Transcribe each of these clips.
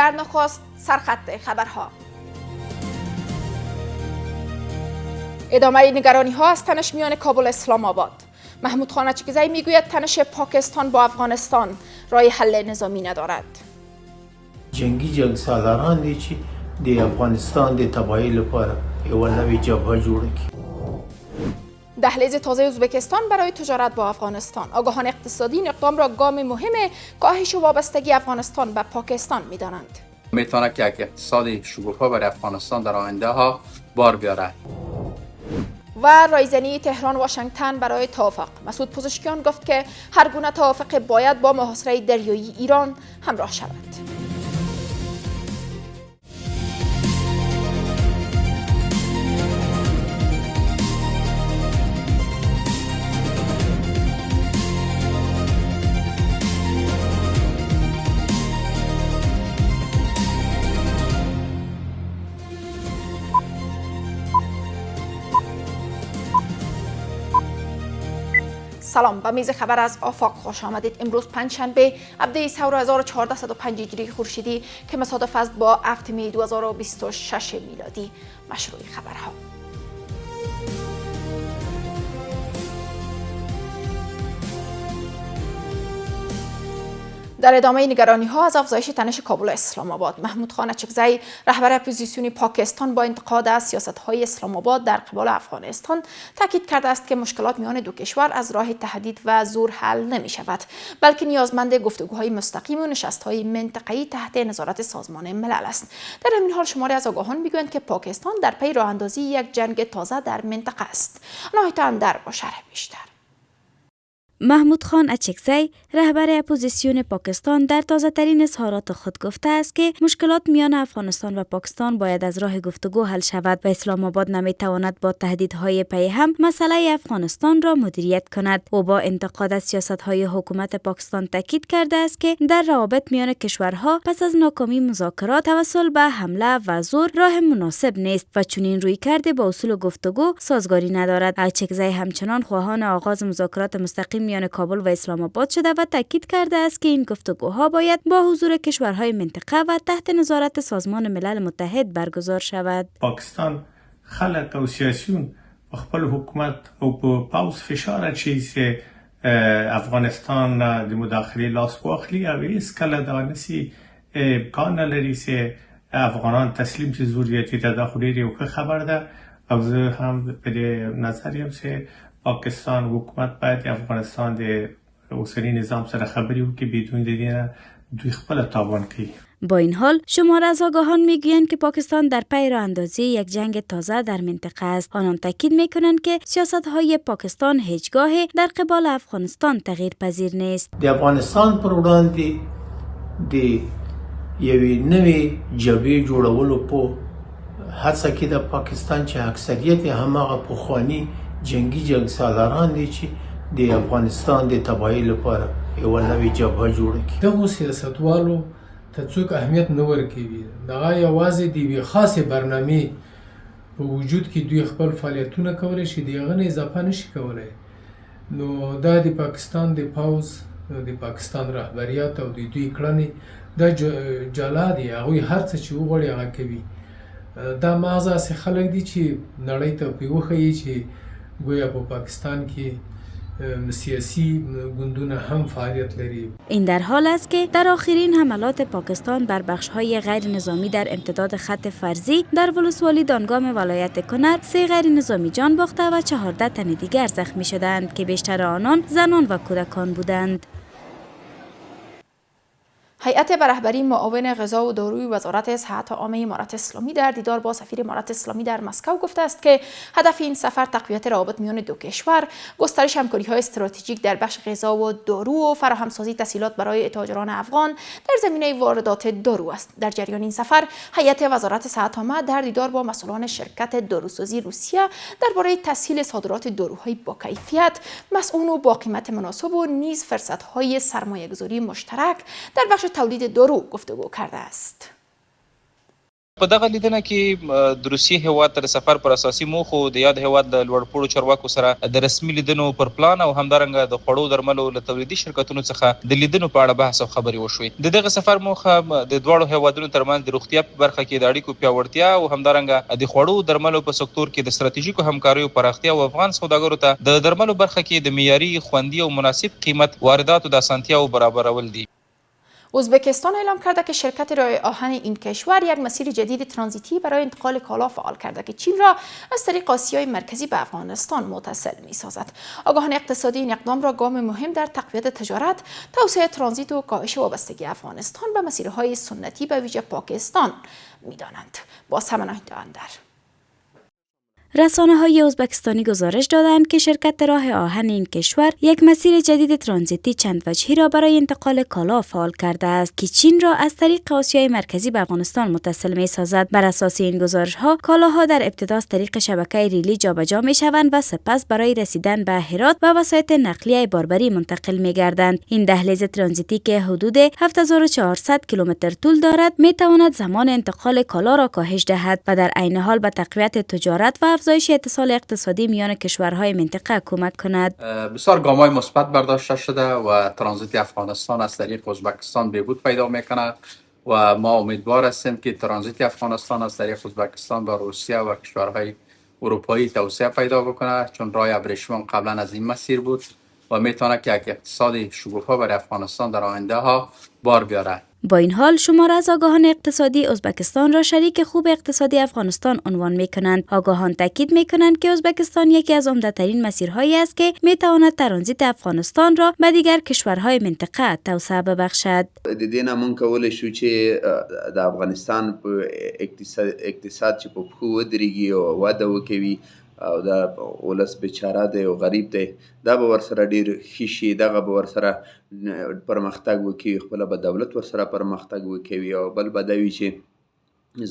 در نخست سرخط خبرها. ادامه نگرانی ها از تنش میان کابل اسلام آباد. محمود خان اچکزی میگوید تنش پاکستان با افغانستان راه حل نظامی ندارد. جنگ سالاران دی چې د افغانستان د تباهی لپاره یو نوې جبهه جوړه کړي. دهلیز تازه ازبکستان برای تجارت با افغانستان. آگاهان اقتصادی این اقدام را گام مهم کاهش وابستگی افغانستان به پاکستان می‌دانند. میتونه که یک اقتصاد شکوفا برای افغانستان در آینده ها بار بیاره. و رایزنی تهران واشنگتن برای توافق. مسعود پزشکیان گفت که هر گونه توافق باید با محاصره دریایی ایران همراه شود. سلام، به میز خبر از آفاق خوش آمدید. امروز پنجشنبه 17 ثور 1405 هجری خورشیدی که مصادف است با 7 می 2026 میلادی. مشروع خبرها. در ادامه نگرانی ها از افزایش تنش کابل اسلام آباد، محمود خان اچکزی رهبر اپوزیسیون پاکستان با انتقاد از سیاست های اسلام آباد در قبال افغانستان تاکید کرده است که مشکلات میان دو کشور از راه تهدید و زور حل نمی شود، بلکه نیازمند گفتگوهای مستقیم و نشست های منطقه‌ای تحت نظارت سازمان ملل است. در همین حال شماری از آگاهان میگویند که پاکستان در پی راه اندازی یک جنگ تازه در منطقه است. نهایت اندر با شرح بیشتر. محمود خان اچکزی رهبر اپوزیسیون پاکستان در تازه‌ترین اظهارات خود گفته است که مشکلات میان افغانستان و پاکستان باید از راه گفتگو حل شود و اسلام آباد نمیتواند با تهدیدهای پی هم مسئله افغانستان را مدیریت کند. او با انتقاد از سیاست‌های حکومت پاکستان تاکید کرده است که در روابط میان کشورها پس از ناکامی مذاکرات توسل به حمله و زور راه مناسب نیست و چنین رویکرد با اصول گفتگو سازگاری ندارد. اچکزی همچنان خواهان آغاز مذاکرات مستقیم میان کابل و اسلام آباد شده و تاکید کرده است که این گفتگوها باید با حضور کشورهای منطقه و تحت نظارت سازمان ملل متحد برگزار شود. پاکستان خلک او سیاسیون خپل حکومت او پاوس فشار اچي چې افغانستان د مداخله لاس واخلي او هیڅ کله دا نسی امکان لري چې افغانان تسلیم شي زوریتي تداخل یو خبر ده او زه هم په نظر یم چې پاکستان حکومت باید افغانستان د اوسنی نظام سره خبرې وکړي بدون د دې دوی خپل تاوان کوي. با این حال شمار از آگاهان میگویند که پاکستان در پی راه اندازی یک جنگ تازه در منطقه است. آنان تاکید میکنند که سیاست‌های پاکستان هیچگاه در قبال افغانستان تغییر پذیر نیست. د افغانستان پر وړاندې د یوې نوې جبهې جوړولو په هڅه کې د پاکستان چې اکثریت هماغه پخوانی جنگ سالاران دی چې د افغانستان د تباهی لپاره یو نوې جبهه جوړه کړي. دغه سیاستوالو ته څوک اهمیت نه ورکوي. دغه یوازې د یوې خاصې برنامې په وجود کې دوی خپل فعالیتونه کولی شي، د هغه نه اضافه نشي کولی. نو دا د پاکستان د پوځ، د پاکستان رهبریت او د دوی کړنې دا جلا دي. هغوی هر څه چې وغواړي هغه کوي. دا مغز هسې خلک دي چې نړۍ ته پرې وښیي چې گویا په پاکستان کې سیاسی گوندونه هم فعالیت لري. این در حال است که در آخرین حملات پاکستان بر بخش‌های غیر نظامی در امتداد خط فرضی در ولسوالی دانگام ولایت کنر 3 غیر نظامی جان باخته و 14 تن دیگر زخمی شدند که بیشتر آنان زنان و کودکان بودند. هیئت به رهبری معاون غذا و داروی وزارت صحت عامه امارات اسلامی در دیدار با سفیر امارات اسلامی در مسکو گفته است که هدف این سفر تقویت روابط میان دو کشور، گسترش همکاری‌های استراتژیک در بخش غذا و دارو و فراهمسازی تسهیلات برای تاجران افغان در زمینه واردات دارو است. در جریان این سفر هیئت وزارت صحت عامه در دیدار با مسئولان شرکت داروسازی روسیه درباره تسهیل صادرات داروهای با کیفیت، مسئول و با قیمت مناسب و نیز فرصت‌های سرمایه‌گذاری مشترک در بخش تولید دارو گفتگو کرده است. په دغه لیدنه کې د روسیې هیواد تر سفر پر اساسي موخو د یاد هیواد د لوړپوړو چارواکو سره د رسمي لیدنو پر پلان او همدارنګه د خوړو درملو له تولیدي شرکتونو څخه د لیدنو په اړه بحث او خبرې وشوې. د دغه سفر موخه د دواړو هیوادونو ترمنځ د روغتیا په برخه کې د اړیکو پیاوړتیا او همدارنګه د خوړو درملو په سکتور کې د ستراتیژیکو همکاریو پراختیا او افغان سوداګرو ته د درملو برخه کې د معیاري، خوندي او مناسب قیمت وارداتو د اسانتیاو برابرول دي. ازبکستان اعلام کرده که شرکت راه آهن این کشور یک مسیر جدید ترانزیتی برای انتقال کالا فعال کرده که چین را از طریق آسیای مرکزی به افغانستان متصل می‌سازد. آگاهان اقتصادی این اقدام را گام مهم در تقویت تجارت، توسعه ترانزیت و کاهش وابستگی افغانستان به مسیرهای سنتی به ویژه پاکستان می‌دانند. باز هم اندر رسانه‌های ازبکستانی گزارش دادند که شرکت راه آهن این کشور یک مسیر جدید ترانزیتی چند وجهی را برای انتقال کالا فعال کرده است که چین را از طریق آسیای مرکزی به افغانستان متصل می‌سازد. بر اساس این گزارش‌ها کالاها در ابتدا از طریق شبکه ریلی جابجا می‌شوند و سپس برای رسیدن به هرات و وسایط نقلیه باربری منتقل می‌گردند. این دهلیز ترانزیتی که حدود 7400 کیلومتر طول دارد می‌تواند زمان انتقال کالا را کاهش دهد و در عین حال به تقویت تجارت و افزایش اتصال اقتصادی میان کشورهای منطقه کمک کند. بسیار گام‌های مثبت برداشته شده و ترانزیت افغانستان از طریق ازبکستان بهبود پیدا میکنه و ما امیدوار هستیم که ترانزیت افغانستان از طریق ازبکستان به روسیه و کشورهای اروپایی توسعه پیدا بکنه، چون راه ابریشم قبلا از این مسیر بود و میتونه که یک اقتصاد شکوفا برای افغانستان در آینده ها بار بیاره. با این حال شمار از آگاهان اقتصادی ازبکستان را شریک خوب اقتصادی افغانستان عنوان می‌کنند. آگاهان تاکید می‌کنند که ازبکستان یکی از عمده‌ترین مسیرهایی است که می‌تواند ترانزیت افغانستان را به دیگر کشورهای منطقه توسعه ببخشد. د دې نه مونږ کولی شو چې د افغانستان اقتصاد چې په پښو ودرېږي او وده وکوي او دا ولس بیچاره دی او غریب دی، دا به ورسره ډېر ښه شي، دغه به ورسره پرمختګ وکوي، خپله به دولت ورسره پرمختګ وکوي او بل به دا وي چې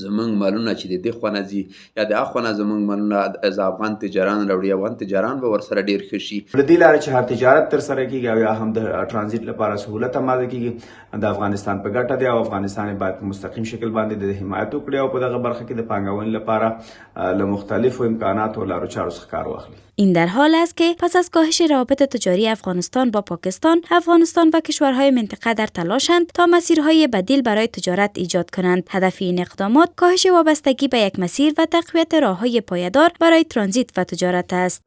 زمونږ مالونه چې د دې خوا نه ځي یا د هغه خوا نه زمونږ مالونه از افغان تجاران راوړي، افغان تجاران به ورسره ډېر ښه شي. له دې لارې چې هر تجارت ترسره کېږي او یا هم د ټرانزیټ لپاره سهولت اماده کېږي د افغانستان په ګټه دی او افغانستان باید په مستقیم شکل باندې د حمایت وکړي او په دغه برخه کې د پانګونې لپاره له مختلفو امکاناتو او لارو چارو څخه کار واخلي. این در حال است که پس از کاهش روابط تجاری افغانستان با پاکستان، افغانستان و کشورهای منطقه در تلاشند تا مسیرهای بدیل برای تجارت ایجاد کنند. هدف این اقدامات کاهش وابستگی به یک مسیر و تقویت راههای پایدار برای ترانزیت و تجارت است.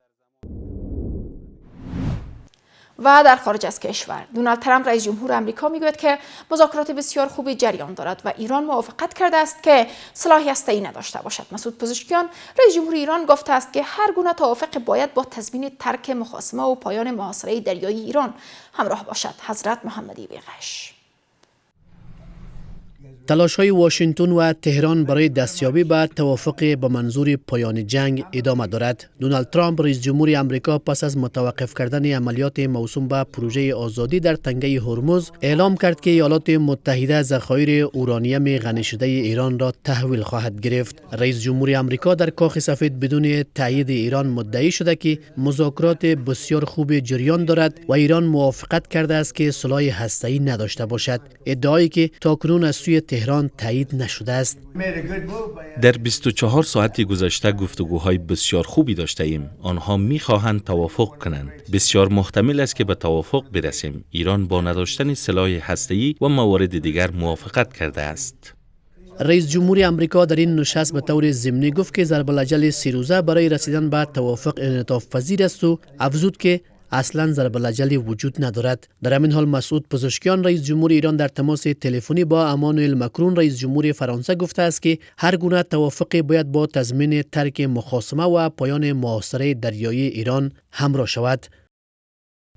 و در خارج از کشور دونالد ترامپ رئیس جمهور آمریکا میگوید که مذاکرات بسیار خوبی جریان دارد و ایران موافقت کرده است که سلاح هسته‌ای نداشته باشد. مسعود پزشکیان رئیس جمهور ایران گفته است که هر گونه توافق باید با تضمین ترک مخاصمه و پایان محاصره دریایی ایران همراه باشد. حضرت محمدی بیغش. تلاش‌های واشنگتن و تهران برای دستیابی به توافق به منظور پایان جنگ ادامه دارد. دونالد ترامپ رئیس جمهور آمریکا پس از متوقف کردن عملیات موسوم به پروژه آزادی در تنگه هرمز اعلام کرد که ایالات متحده ذخایر اورانیم غنی شده ایران را تحویل خواهد گرفت. رئیس جمهور آمریکا در کاخ سفید بدون تایید ایران مدعی شده که مذاکرات بسیار خوب جریان دارد و ایران موافقت کرده است که سلاح هسته‌ای نداشته باشد. ادعایی که تاکنون از سوی تهران تایید نشده است. در 24 ساعت گذشته گفتگوهای بسیار خوبی داشته ایم. آنها می‌خواهند توافق کنند. بسیار محتمل است که به توافق برسیم. ایران با نداشتن سلاح هسته‌ای و موارد دیگر موافقت کرده است. رئیس جمهور آمریکا در این نشست به طور ضمنی گفت که ضرب الاجل 3 روزه برای رسیدن به توافق انعطاف پذیر است و افزود که اصلا ضرب الاجل وجود ندارد. در همین حال مسعود پزشکیان رئیس جمهور ایران در تماس تلفنی با امانوئل مکرون رئیس جمهور فرانسه گفته است که هر گونه توافق باید با تضمین ترک مخاصمه و پایان محاصره دریایی ایران همراه شود.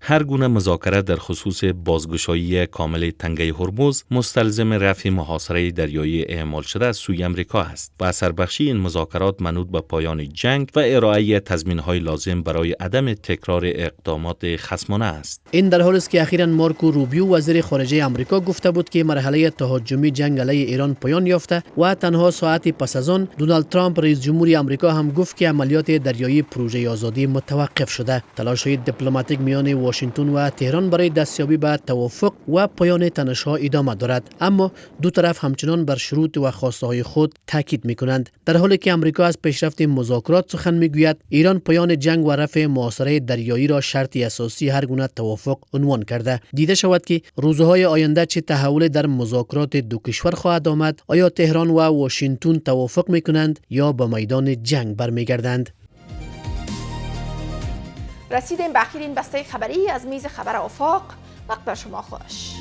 هر گونه مذاکره در خصوص بازگشایی کامل تنگه هرمز مستلزم رفع محاصره دریایی اعمال شده از سوی آمریکا است و اثربخشی این مذاکرات منوط به پایان جنگ و ارائه تضمین‌های لازم برای عدم تکرار اقدامات خصمانه است. این در حالی است که اخیراً مارکو روبیو وزیر خارجه آمریکا گفته بود که مرحله تهاجمی جنگ علیه ایران پایان یافته و تنها ساعتی پس از آن دونالد ترامپ رئیس جمهور آمریکا هم گفت که عملیات دریایی پروژه آزادی متوقف شده. تلاش‌های دیپلماتیک میان واشنگتن و تهران برای دستیابی به توافق و پایان تنش‌ها ادامه دارد، اما دو طرف همچنان بر شروط و خواسته‌های خود تاکید می‌کنند. در حالی که آمریکا از پیشرفت مذاکرات سخن می‌گوید، ایران پایان جنگ و رفع محاصره دریایی را شرط اساسی هر گونه توافق عنوان کرده. دیده شود که روزهای آینده چه تحول در مذاکرات دو کشور خواهد آمد. آیا تهران و واشنگتن توافق می‌کنند یا به میدان جنگ برمیگردند؟ رسیدیم به آخرین بسته خبری از میز خبر آفاق. وقت بر شما خوش.